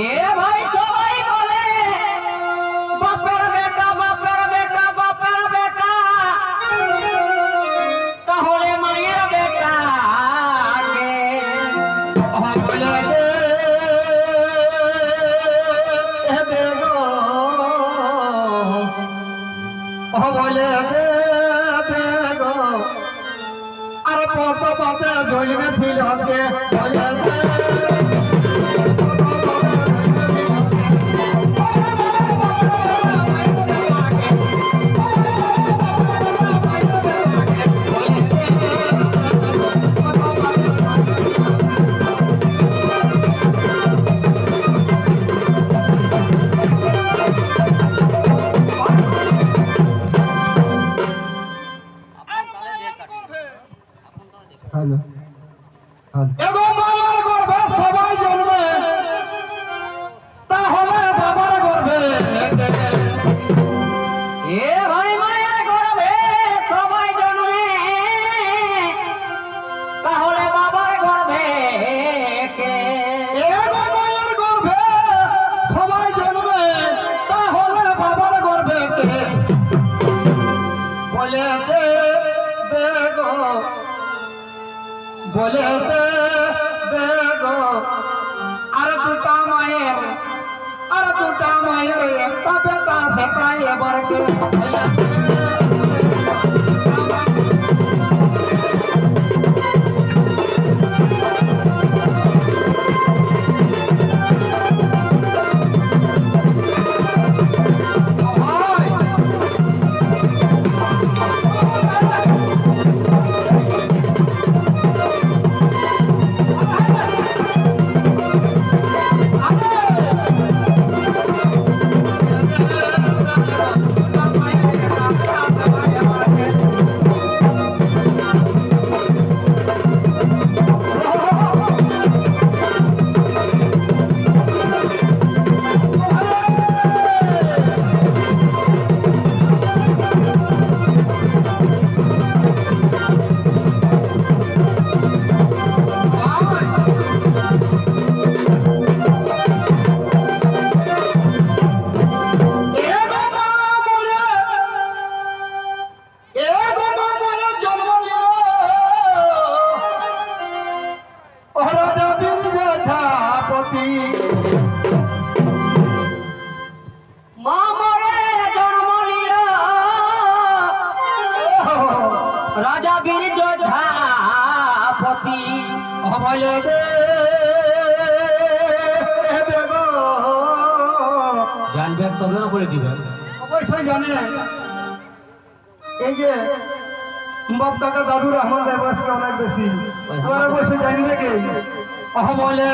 এ ভাই সবাই বলে বাপের বেটা বাপের বেটা বাপের বেটা তাহলে মায়ের বেটা বলে বলে আর কত পাশে জন্মে ছিল সবাই জন্মে তাহলে বাবার গর্ভে এ ভাই মায়ের গর্ভে সবাই জন্মে তাহলে বাবার গর্ভে কে মায়ের গর্ভে সবাই জন্মে তাহলে বাবার গর্ভে কে বলে গো বলে গো আর দুটা মায়ের একটা বেটা সেটাই এবার রাজা বীর যোদ্ধাপতি বলে জানবেন তবে না বলে দিবেন অবশ্যই জানে এই যে বাপ কাকা দাদুর আমাদের বয়সটা অনেক বেশি অবশ্যই জানি নাকি বলে